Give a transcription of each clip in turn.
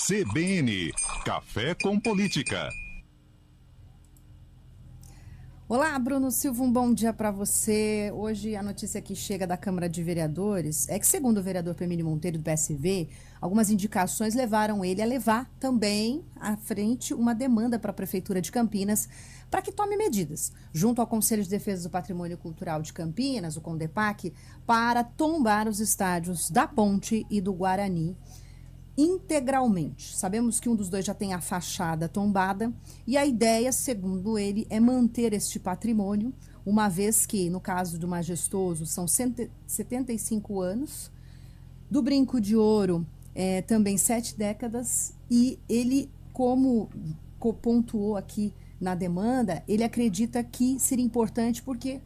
CBN, Café com Política. Olá, Bruno Silva, um bom dia para você. Hoje a notícia que chega da Câmara de Vereadores é que, segundo o vereador Pemini Monteiro do PSV, algumas indicações levaram ele a levar também à frente uma demanda para a Prefeitura de Campinas para que tome medidas, junto ao Conselho de Defesa do Patrimônio Cultural de Campinas, o CONDEPAC, para tombar os estádios da Ponte e do Guarani integralmente. Sabemos que um dos dois já tem a fachada tombada e a ideia, segundo ele, é manter este patrimônio, uma vez que, no caso do Majestoso, são 75 anos, do Brinco de Ouro, também 7 décadas, e ele, como pontuou aqui na demanda, ele acredita que seria importante porque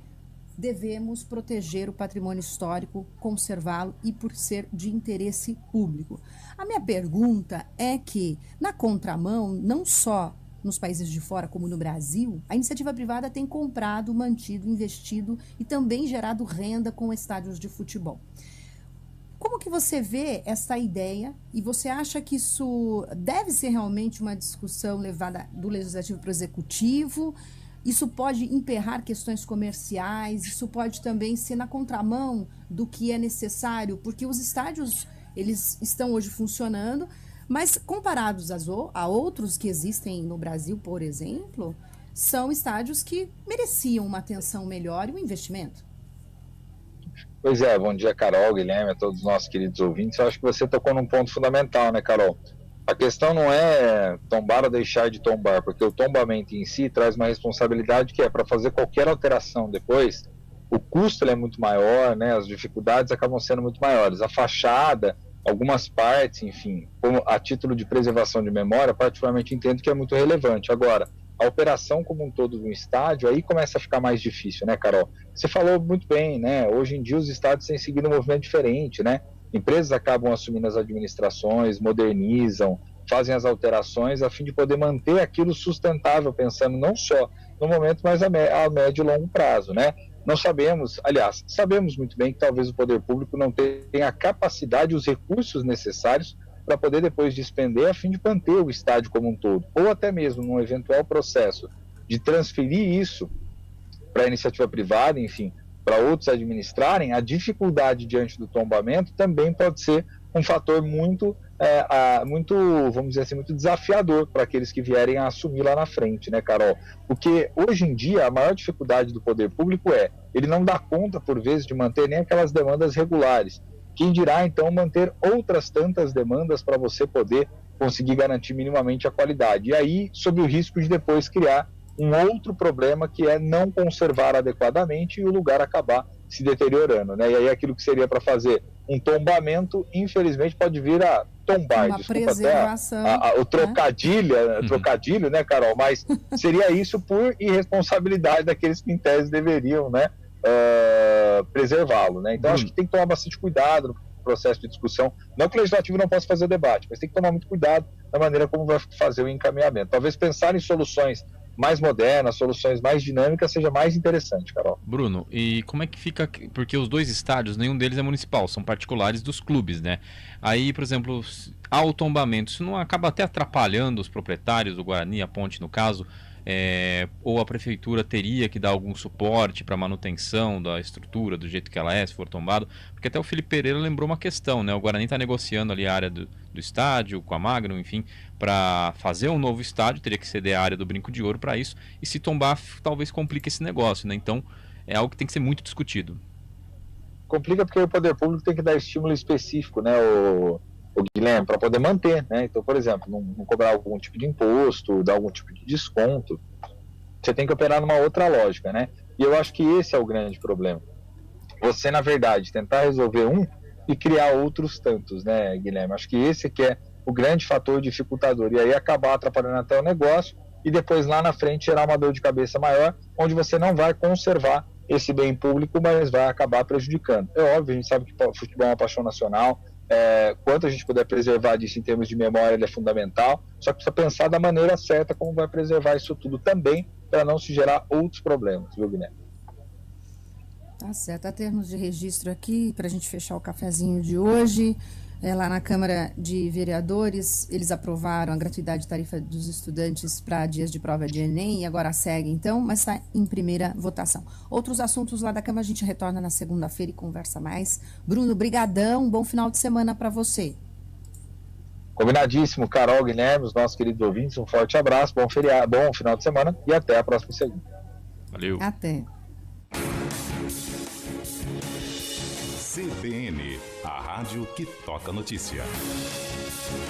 devemos proteger o patrimônio histórico, conservá-lo e por ser de interesse público. A minha pergunta é que, na contramão, não só nos países de fora como no Brasil, a iniciativa privada tem comprado, mantido, investido e também gerado renda com estádios de futebol. Como que você vê essa ideia e você acha que isso deve ser realmente uma discussão levada do Legislativo para o Executivo? Isso pode emperrar questões comerciais, isso pode também ser na contramão do que é necessário, porque os estádios, eles estão hoje funcionando, mas comparados a outros que existem no Brasil, por exemplo, são estádios que mereciam uma atenção melhor e um investimento. Pois é, bom dia, Carol, Guilherme, a todos os nossos queridos ouvintes. Eu acho que você tocou num ponto fundamental, né, Carol? A questão não é tombar ou deixar de tombar, porque o tombamento em si traz uma responsabilidade que é para fazer qualquer alteração depois, o custo é muito maior, né, as dificuldades acabam sendo muito maiores. A fachada, algumas partes, enfim, como a título de preservação de memória, particularmente entendo que é muito relevante. Agora, a operação como um todo do estádio, aí começa a ficar mais difícil, né, Carol? Você falou muito bem, né, hoje em dia os estádios têm seguido um movimento diferente, né? Empresas acabam assumindo as administrações, modernizam, fazem as alterações a fim de poder manter aquilo sustentável, pensando não só no momento, mas a médio e longo prazo, né? Não sabemos, aliás, sabemos muito bem que talvez o poder público não tenha a capacidade e os recursos necessários para poder depois despender a fim de manter o estádio como um todo, ou até mesmo num eventual processo de transferir isso para a iniciativa privada, enfim, para outros administrarem, a dificuldade diante do tombamento também pode ser um fator muito, vamos dizer assim, muito desafiador para aqueles que vierem a assumir lá na frente, né, Carol? Porque hoje em dia a maior dificuldade do poder público ele não dá conta, por vezes, de manter nem aquelas demandas regulares. Quem dirá, então, manter outras tantas demandas para você poder conseguir garantir minimamente a qualidade. E aí, sob o risco de depois criar um outro problema que é não conservar adequadamente e o lugar acabar se deteriorando, né? E aí aquilo que seria para fazer um tombamento, infelizmente pode vir a tombar, uma desculpa preservação, até o trocadilho, né, Carol? Mas seria isso por irresponsabilidade daqueles que em tese deveriam, né, preservá-lo, né? Então acho que tem que tomar bastante cuidado no processo de discussão. Não que o legislativo não possa fazer debate, mas tem que tomar muito cuidado na maneira como vai fazer o encaminhamento. Talvez pensar em soluções mais modernas, soluções mais dinâmicas, seja mais interessante, Carol. Bruno, e como é que fica, porque os dois estádios, nenhum deles é municipal, são particulares dos clubes, né? Aí, por exemplo, ao tombamento, isso não acaba até atrapalhando os proprietários do Guarani, a Ponte no caso, ou a prefeitura teria que dar algum suporte para manutenção da estrutura, do jeito que ela é, se for tombado, porque até o Felipe Pereira lembrou uma questão, né? O Guarani está negociando ali a área do estádio, com a Magnum, enfim, para fazer um novo estádio, teria que ceder a área do Brinco de Ouro para isso, e se tombar, talvez complique esse negócio, né? Então, é algo que tem que ser muito discutido. Complica porque o poder público tem que dar estímulo específico, né, o Guilherme, para poder manter, né? Então, por exemplo, não cobrar algum tipo de imposto, dar algum tipo de desconto. Você tem que operar numa outra lógica, né? E eu acho que esse é o grande problema. Você, na verdade, tentar resolver um e criar outros tantos, né, Guilherme? Acho que esse que é o grande fator dificultador. E aí acabar atrapalhando até o negócio e depois lá na frente gerar uma dor de cabeça maior, onde você não vai conservar esse bem público, mas vai acabar prejudicando. É óbvio, a gente sabe que o futebol é uma paixão nacional, quanto a gente puder preservar disso em termos de memória, ele é fundamental, só que precisa pensar da maneira certa como vai preservar isso tudo também, para não se gerar outros problemas, viu, Guilherme? Tá certo. A termos de registro aqui, para a gente fechar o cafezinho de hoje, Lá na Câmara de Vereadores, eles aprovaram a gratuidade de tarifa dos estudantes para dias de prova de Enem e agora segue, então, mas está em primeira votação. Outros assuntos lá da Câmara a gente retorna na segunda-feira e conversa mais. Bruno, brigadão, bom final de semana para você. Combinadíssimo, Carol, Guilherme, os nossos queridos ouvintes, um forte abraço, bom feriado, bom final de semana e até a próxima segunda. Valeu. Até. CBN, a rádio que toca notícia.